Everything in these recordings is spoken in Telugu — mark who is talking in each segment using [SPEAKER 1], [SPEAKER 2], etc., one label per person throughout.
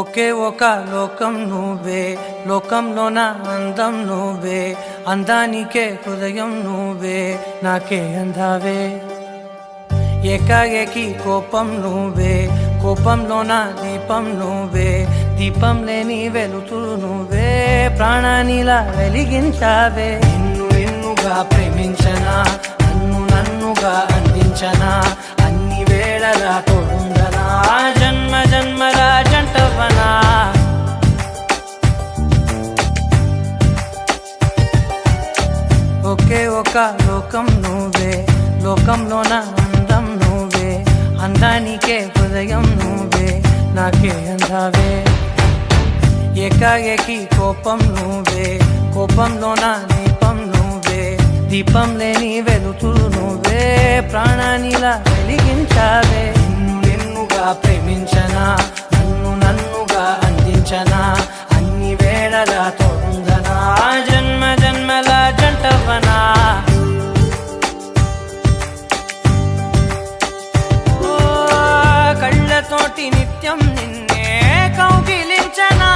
[SPEAKER 1] ఒకే ఒక లోకం నువ్వే, లోకంలోన అందం నువ్వే, అందానికే హృదయం నువ్వే, నాకే అందావే. ఏకాఏకి కోపం నువ్వే, కోపంలోన దీపం నువ్వే, దీపం లేని వెలుతురు నువ్వే, ప్రాణానిలా వెలిగించావే. నిన్ను నిన్నుగా ప్రేమించనా, నన్ను నన్నుగా అందించనా, అన్ని వేళలా తోడుందనా, జన్మ జన్మల జంటవనా. ఒకే ఒక లోకం నువ్వే, లోకంలోన అందం నువ్వే, అందానికే హృదయం నువ్వే, నాకే అందావే. ఏకాఏకి కోపం నువ్వే, కోపంలోన దీపం నువ్వే, దీపం లేని వెలుతురు నువ్వే, ప్రాణానిలా వెలిగించావే. నిన్ను నిన్నుగా ప్రేమించనా, నన్ను నన్నుగా అందించనా, అన్ని వేళలా తోడుందనా, జన్మ జన్మల జంటవనా. కళ్ళతోటి నిత్యం నిన్నే కౌగిలించనా,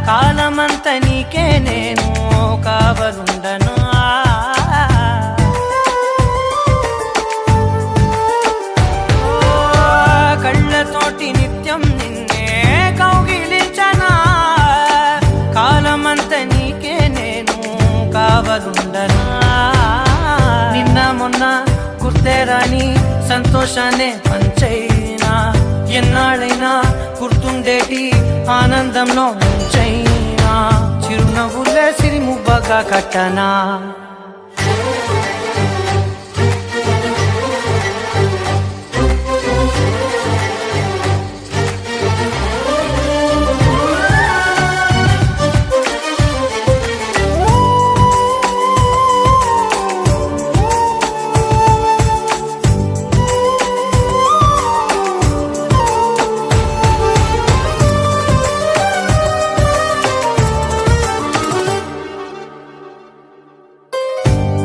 [SPEAKER 1] కాలమంత నీకే నేను కావలుండను. కళ్ళతోటి నిత్యం నిన్నే కౌగిలించనా, కాలమంత నీకే నేను కావలుండను. నిన్న మొన్న గుర్తేరాని సంతోషాన్నే పంచైనా, ఎన్నాళ్ళైనా గుర్తుండేటి ఆనందంలో ముంచైనా, చిరునవ్వులే సిరిముబ్బగా కట్టనా.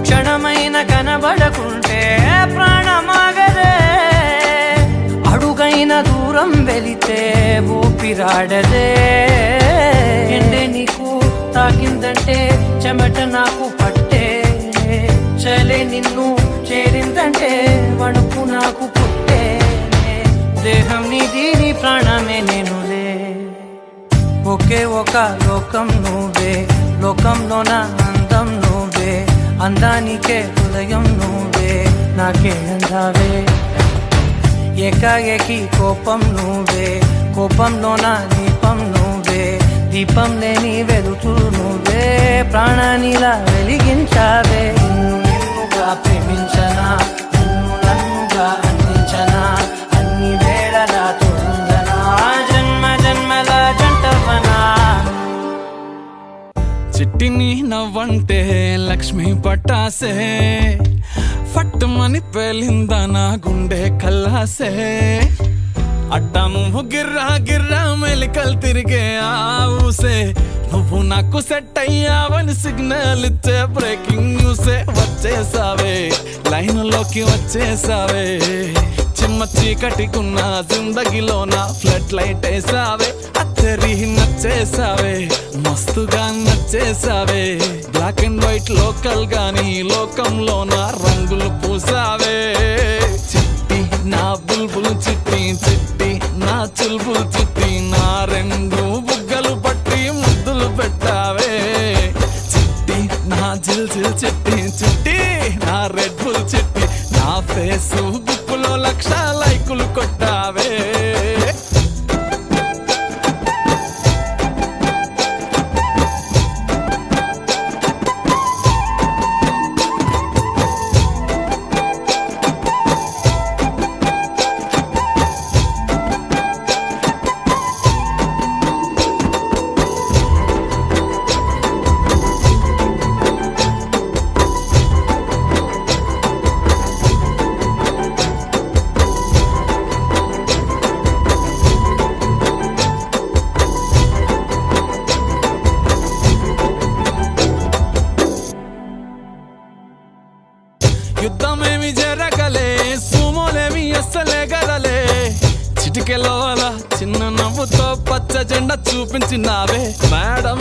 [SPEAKER 1] క్షణమైన కనబడకుంటే ప్రాణమాగదే, అడుగైన దూరం వెళితే ఊపిరాడదే. ఎండే నీకు తాకిందంటే చెమట నాకు పట్టే, చలే నిన్ను చేరిందంటే వణుకు నాకు పుట్టే, దేహం నీది నీ ప్రాణమే నేనులే. ఒకే ఒక లోకం నువ్వే, లోకంలోన అందం నువ్వే, అందానికే హృదయం నువ్వే, నాకే అందావే. ఏకాఏకి కోపం నువ్వే, కోపంలోన దీపం నువ్వే, దీపం లేని వెలుతురు నువ్వే, ప్రాణానిలా వెలిగించావే. నిన్ను నిన్నుగా ప్రేమించనా, నన్ను నన్నుగా అందించనా, అన్ని వేళలా తోడుందనా, జన్మ జన్మల జంటవనా.
[SPEAKER 2] చిట్టిని నవ్వంటే లక్ష్మీ పట్టాసే, ఫట్టుమని పేలిందా నా గుండె కల్లాసే. అట్టా నువ్వు గిర్రా గిర్రా మెలికలు తిరిగే ఆవుసే, నువ్వు నాకు సెట్ అయ్యావని సిగ్నల్ ఇచ్చే బ్రేకింగ్ న్యూసే. వచ్చేసావే లైన్లోకి వచ్చేసావే, చిమ్మ చీకటికున్న జిందగీలోన ఫ్లడ్ లైట్ వేసావే. అత్తరి నచ్చేసావే, మస్తుగా నచ్చేసావే, బ్లాక్ అండ్ వైట్ లోకల్ గాని లోకంలోన రంగులు పూసావే. చిట్టి నా బుల్బుల్ చిట్టి, చిట్టి నా చుల్బుల్ చిట్టి, నా రెండు బుగ్గలు పట్టి ముద్దులు పెట్టావే. చిట్టి నా జిల్ జిల్ చిట్టి, చిట్టి నా రెడ్ బుల్ చిట్టి, నా ఫేస్బుక్ లో 1,00,000 లైకులు కొట్టావే. యుద్ధమేమి జరగలే, సుమోలేమి అస్సలే గదలే, చిటికెలోల చిన్న నవ్వు నవ్వుతో పచ్చ జెండా చూపించినావే మేడం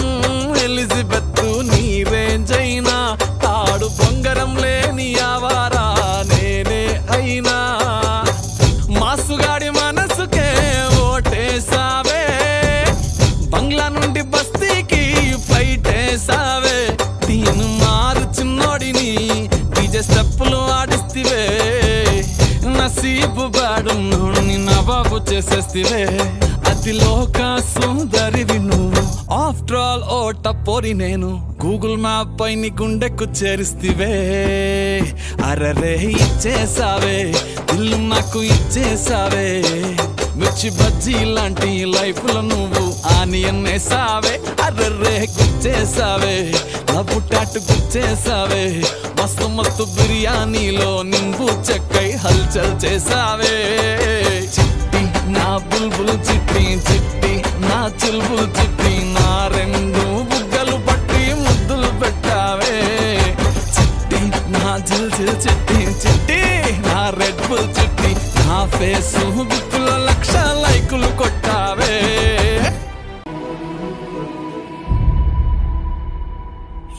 [SPEAKER 2] ఎలిజబెత్ నీ రేంజ్ అయినా తాడు బొంగరం లేని ఆవారా నేనే అయినా మాసుగాడి మనసుకే ఓటేసావే బంగ్లా నుండి బస్తీకి ఫ్లైట్ వేసావే తీను మారు చిన్నోడిని డీజే స్టెప్పులు ఆడిస్తివే నసీబు బాడు నుండి నవాబు చేసేస్తివే అతి లోక సుందరివి నువ్వు ఆఫ్టర్ ఆల్ ఓ టపోరి నేను గూగుల్ మ్యాప్ పై నీ గుండెకు చేరిస్తివే అరరే ఇచ్చేసావే ఇల్లు నాకు ఇచ్చేసావే మిర్చి బజ్జీ లాంటి లైఫ్ లో నువ్వు ఆనియన్ వేసావే అర్రే గుచ్చేసావే లవ్వు టాటు గుచ్చేసావే మస్తు మస్తు బిర్యానీలో నింబు చెక్కై హల్చల్ చేసావే చిట్టి నా బుల్బుల్ చిట్టి చిట్టి నా చుల్బుల్ చిట్టి నా రెండు బుగ్గలు పట్టి ముద్దులు పెట్టావే చిట్టి నా జిల్ జిల్ చిట్టి చిట్టి నా రెడ్ బుల్ చిట్టి నా ఫేసు బిక్కుల లక్ష లైకులు కొట్టావే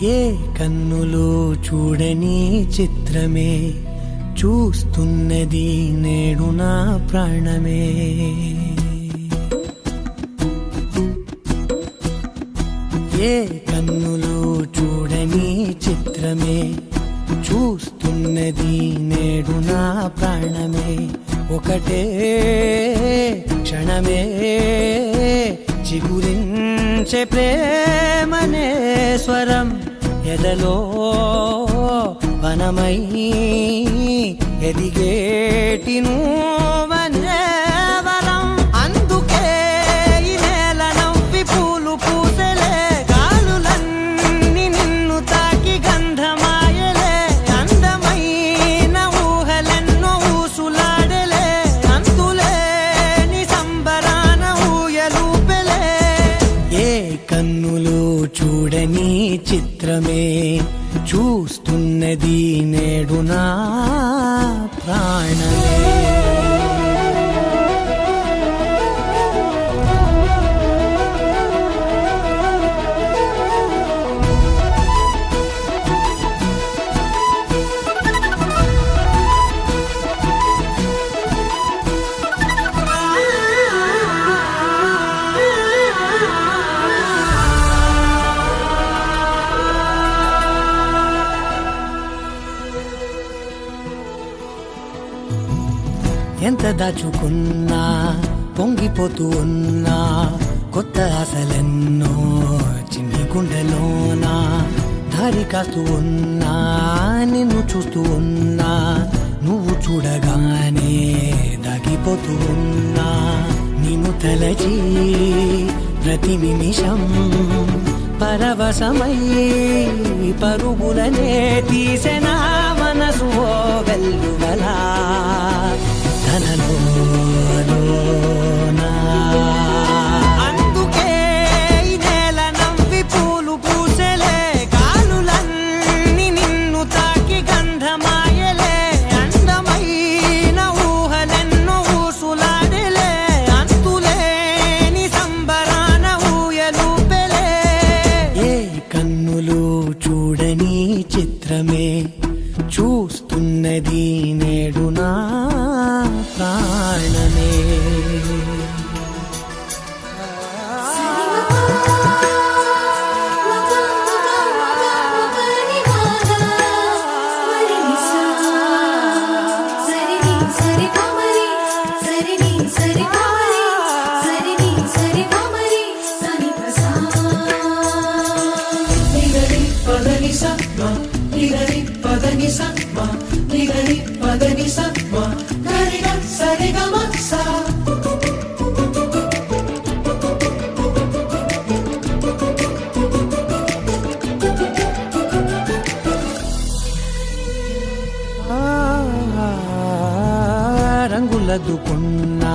[SPEAKER 1] ఏ కన్నులు చూడని చిత్రమే చూస్తున్నది నేడు నా ప్రాణమే ఏ కన్నులు చూడని చిత్రమే చూస్తున్నది నేడు నా ప్రాణమే ఒకటే క్షణమే చిగురించే ప్రేమనే స్వరం ఎదలో వనమై ఎదిగేటి నువ్వనే వరం అందుకే ఈ నేల నవ్వి పూలు పూసలే గాలులన్నీ నిన్ను తాకి గంధమాయలే అందమైన ఊహలెన్నో ఊసులాడలే అంతులేని సంబరాన ఊయలూపెలే ఏ కన్నులు చూడని చిత్రమే చూస్తున్నది నేడు నా ప్రాణమే ఎంత దాచుకున్నా పొంగిపోతూ ఉన్నా కొత్త ఆశలెన్నో చిన్ని గుండెలోనా దారి కాస్తూ ఉన్నా నిన్ను చూస్తూ ఉన్నా నువ్వు చూడగానే దాగిపోతూ ఉన్నా నిన్ను తలచి ప్రతి నిమిషం పరవశమై పరుగులనే తీసెనా మనసు ఓ వెల్లువలా అందుకే ఈ నేల నవ్వి పూలు పూసలే గాలులన్నీ నిన్ను తాకి గంధమాయలే అందమైన ఊహలెన్నో ఊసులాడలే అంతులేని సంబరాన ఊయలూపెలే ఏ కన్నులు చూడని చిత్రమే చూస్తున్నది నేడు నా ప్రాణమే రంగులదుకున్నా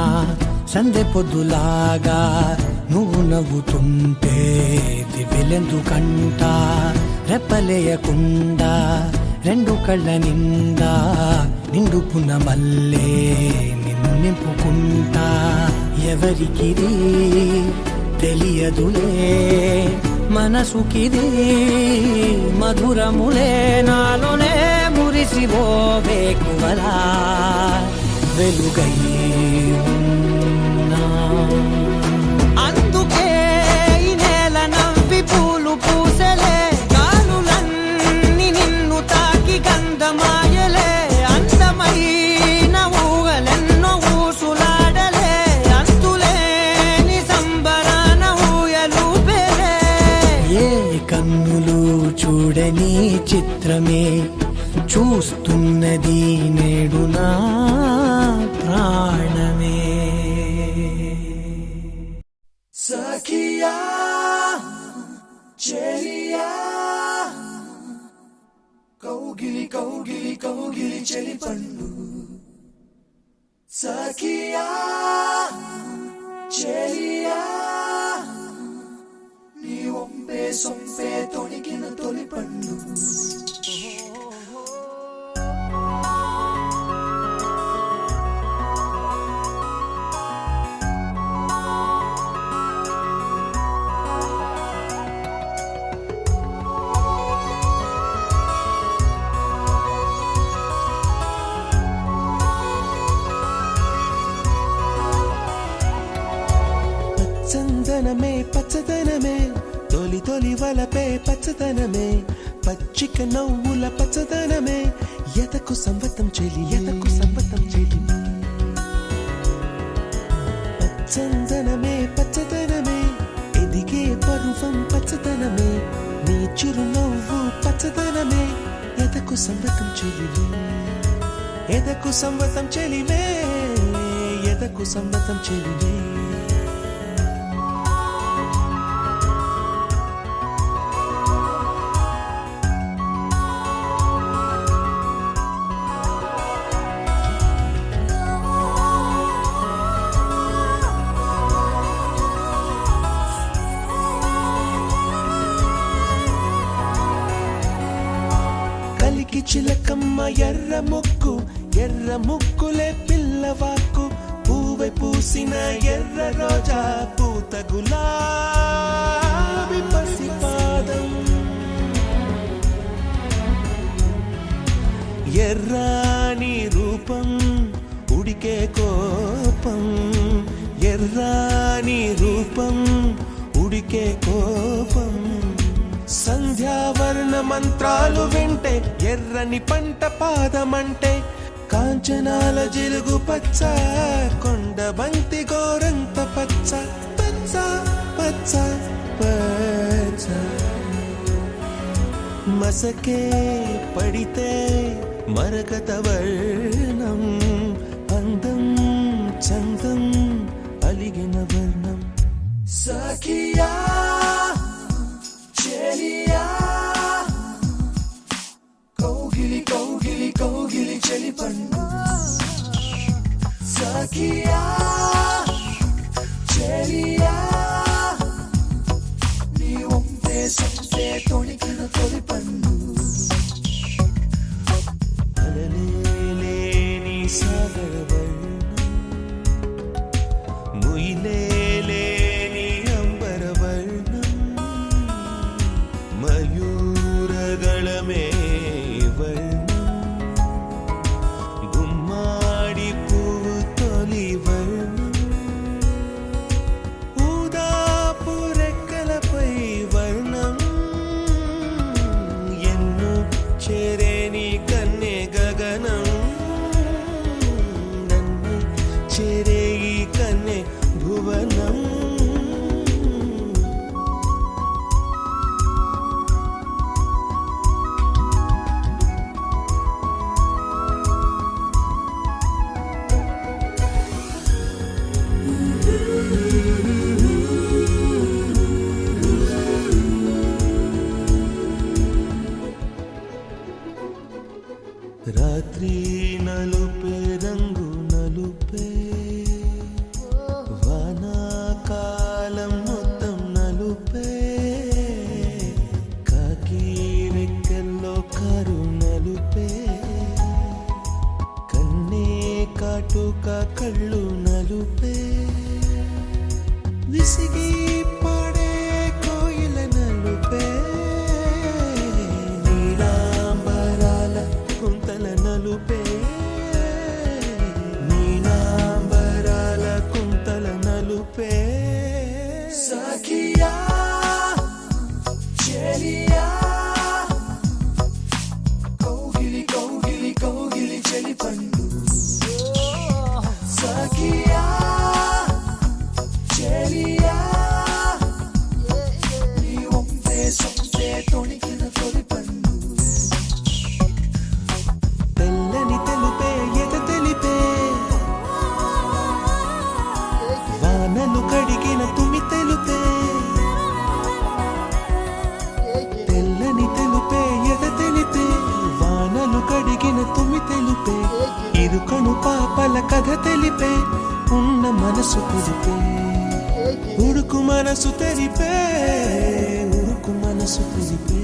[SPEAKER 1] సందె పొద్దులాగా నువ్వు నవ్వుతుంటే దివ్యలెందుకంట రెప్పలేయకుండా రెండు కళ్ళ నిండా నిండుకున్న మల్లే నిన్ను నింపుకుంటా ఎవరికిది తెలియదులే మనసుకిది మధురములే నాలోనే మురిసివో వేకువలా వెలుగై ఉన్నా. అందుకే ఈ నేల నవ్వి పూలు పూసలే గాలులన్నీ నిన్ను తాకి గంధమాయలే అందమైన ఊగలెన్నో ఊసులాడలే అంతులేని సంబరాన ఊయలూపెలే. ఏ కన్నులు చూడని చిత్రమే చూస్తున్నది నేడు నా ప్రాణమే. సఖియా చెలియా కౌగిలి కౌగిలి కౌగిలి చెలి పండు. సఖియా చెలియా నీ ఒంపే సొంపే తొణికిన తొలి పండు.
[SPEAKER 3] చందనమే పచ్చదనమే తొలి తొలి వలపే పచ్చదనమే పచ్చిక నవ్వుల పచ్చదనమే ఎతకు సంవతం చెలి ఎతకు సంవతం చెలి. చందనమే పచ్చదనమే ఎదిగే పరువం పచ్చదనమే నీ చిరునవ్వు పచ్చదనమే ఎతకు సంవతం చెలివే ఎదకు సంవతం చెలివే ఎదకు సంవతం చెలివే. కలికి చిలకమ్మ ఎర్ర ముక్కులే పిల్లవాకు పూవై పూసిన ఎర్ర రోజా పూత గులాబీ పసిపాదం ఎర్రాని రూపం ఉడికే కోపం ఎర్రాని రూపం ఉడికే కోపం. సంధ్యావర్ణ మంత్రాలు వింటే ఎర్రని పంట పాదమంటే కాంచనాల జిలుగు పచ్చ కొండ బంతి గోరంత పచ్చ పచ్చ పచ్చ పచ్చ. మసకే పడితే మరకత వర్ణం అందం చందం అలిగిన వర్ణం. సఖియా చెలియా కౌగిలి కౌగిలి కౌగిలి చెలి పండు. సఖియా చెలియా నీ ఒంపే సొంపే తొణికిన తొలి పండు. అలలేని సాగర వర్ణం ముయిలేని అంబర వర్ణం మయూరగళమే వర్ణం గుమ్మాడి పువ్వు తొలి వర్ణం ఊదాపు రెక్కలపై వర్ణం ఎన్ను చేరేని కన్నె గగనం నన్ను చేరే ఈ కన్నె భువనం. రాత్రి నలుపే రంగు నలుపే వానాకాలం మొత్తం నలుపే కాకి రెక్కల్లో కారు నలుపే కన్నే కాటుక కళ్ళు నలుపే విసిగి పడే కోయిల నలుపే నీలాంబరాల కుంతల నలుపే నీలాంబరాల కుంతల నలుపే సఖియా చెలియా కౌగిలి కౌగిలి కౌగిలి చెలి పండు సఖియా చెలియా నీ ఒంపే సొంపే తొణికిన తొలి పండు తెల్లని తెలుపే ఎద తెలిపే వానలు కడిగిన తుమి తెలుపే తెల్లని తెలుపే ఎద తెలిపే వానలు కడిగిన తుమి తెలుపే ఇరుకను పాపల కథ తెలిపే ఉన్న మనసు తెలిపే ఉడుకు మనసు తెలిపే ఉడుకు మనసు తెలిపే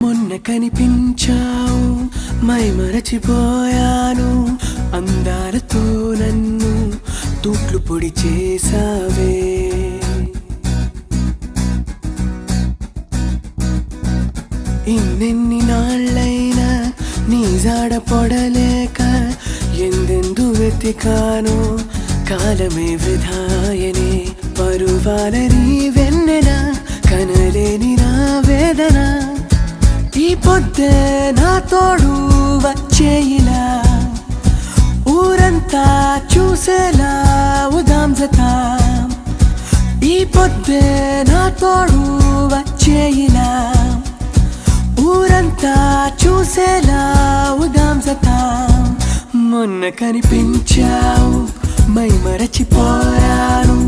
[SPEAKER 3] మొన్న కనిపించావు మై మరచిపోయాను అందాలతో నన్ను తూట్లు పొడి చేసావే ఇన్నెన్ని నాళ్ళైనా నీ జాడ పొడలేక ఎందెందు వెతికాను కాలమే వృధాయనే పరువాల నీ వెన్నెల కనలేని నా వేదన ఈ పొద్దే నా తోడు వచ్చేయిలా ఊరంతా చూసేలా ఉదాం జతా ఈ పొద్దే నా తోడు వచ్చేయిలా ఊరంతా చూసేలా ఉదాం జతా మొన్న కనిపించావు మై మరచిపోయాను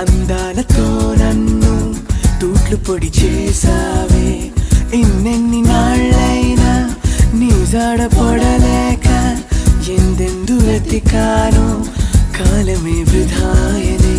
[SPEAKER 3] అందాలతో నన్ను తూట్లు పొడి చేసావే ఇన్నెన్ని నాళ్ళైనా నీ జాడ పొడలేక ఎందెందు వెతికాను కాలమే వృధాయనే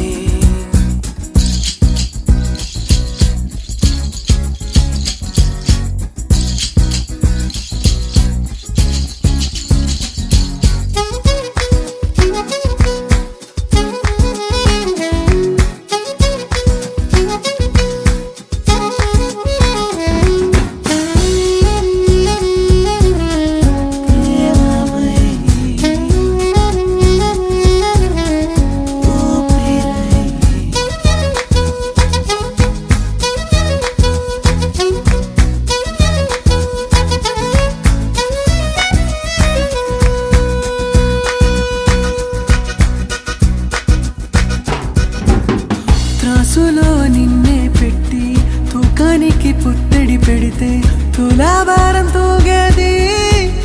[SPEAKER 3] త్రాసులో నిన్నే పెట్టి తూకానికి పుత్తడి పెడితే తులాభారం తూగేది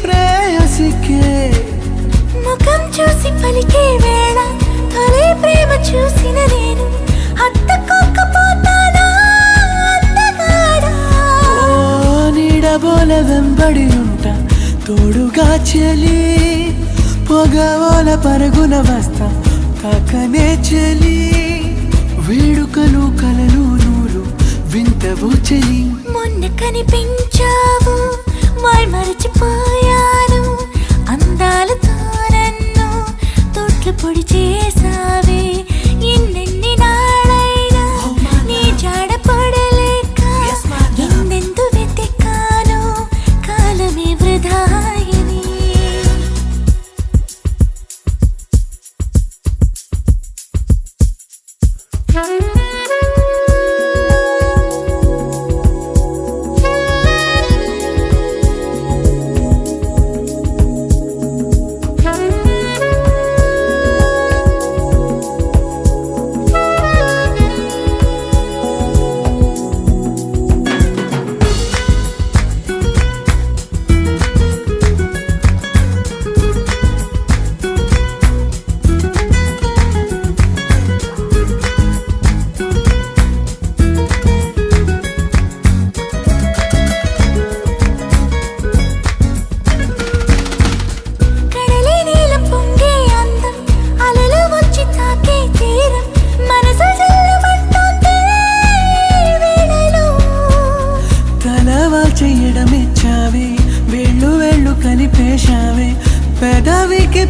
[SPEAKER 3] ప్రేయసికే
[SPEAKER 4] ముఖం చూసి పలికే వేళ తొలి ప్రేమ చూసిన నేను హత్తుకోకపోతానా అందగాడా
[SPEAKER 3] నీడబోల వెంబడి ఉంటా తోడుగా చెలి పొగవోల పరుగున వస్తా తాకనే చెలి వేడుకలు కలలు నూరు వింతవు చెలి
[SPEAKER 4] మొన్న కనిపించావు మై మరచిపోయాను అందాలతో నన్ను తోట్లు పొడి చేసావే ఇన్నెన్ని నాళ్ళైనా నీ జాడ పడలేక ఎందెందు వెతికాను కాలమే వృధాయని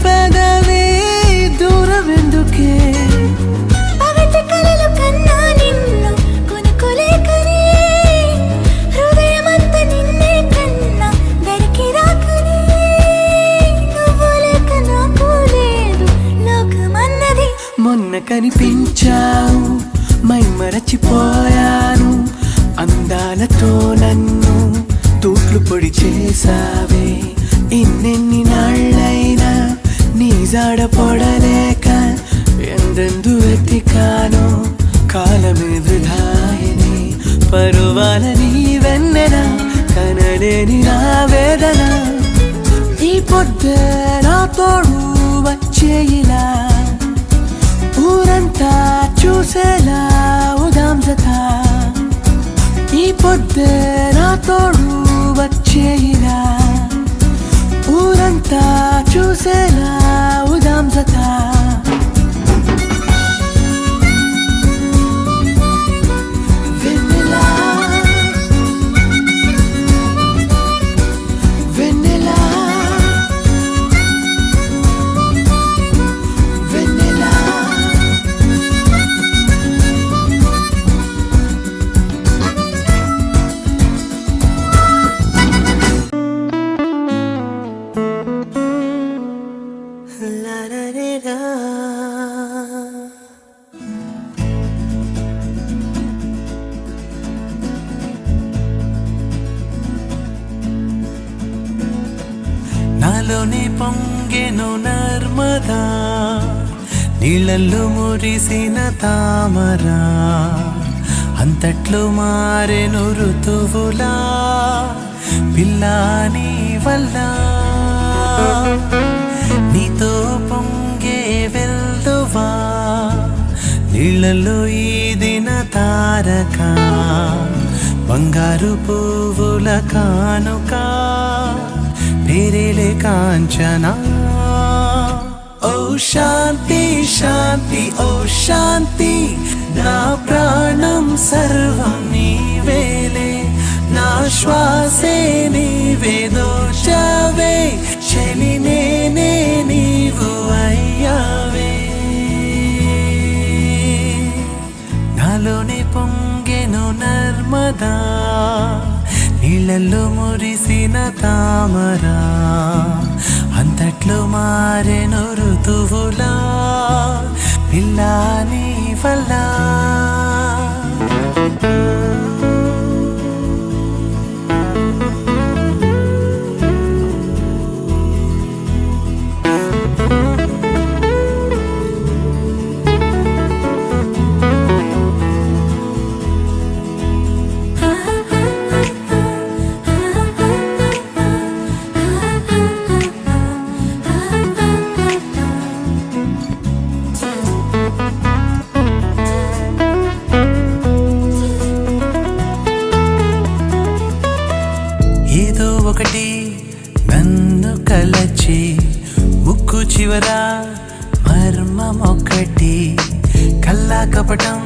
[SPEAKER 3] పెదవే దూరం ఎందుకే
[SPEAKER 4] పగటి కలలు కన్నా నిన్ను కొనుకోలేకనే హృదయమంతా నిన్నే కన్నా దరికి రాకనే నువ్వు లేక నాకు లేదు లోకమన్నది
[SPEAKER 3] మొన్న కనిపించావు మై మరచిపోయాను అందాలతో నన్ను తూట్లు పొడి చేసావే ఇన్నెన్ని నాళ్ళైనా నీ జాడ పొడలేక ఎందెందు వెతికానో కాలమే వృధాయని పరువాల నీ వెన్నెన కనలేని నా వేదన ఈ పొద్దే నా తోడు వచ్చేయిలా ఊరంతా చూసేలా ఉదాం జత ఈ పొద్దే నా తోడు వచ్చేయిలా ఊరంతా చూసేలా ఉదాం జత వెన్నెలా వెన్నెలా వెన్నెలా la la la
[SPEAKER 2] నాలోని పొంగెను నర్మదా నీళ్ళల్లో మురిసిన తామరా అంతట్లో మారెను ఋతువులా పిల్లాని వల్ల నీతో పొంగే వెల్లువా నీళ్ళల్లో ఈదిన తారక బంగారు పువ్వుల కానుక పేరేలే కాంచనా ఓ శాంతి శాంతి ఓ శాంతి నా ప్రాణం సర్వం నీవేలే నా శ్వాసే నీవే దోచవే చలి నేనే నీవు అయ్యావే నాలోని పొంగెను నర్మదా నీళ్ళల్లో మురిసిన తామరా అంతట్లో మారెను ఋతువులా పిల్లాని వల్ల ఏదో ఒకటి నన్ను కలచి ముక్కు చివర మర్మమొక్కటి కల్లా కపటం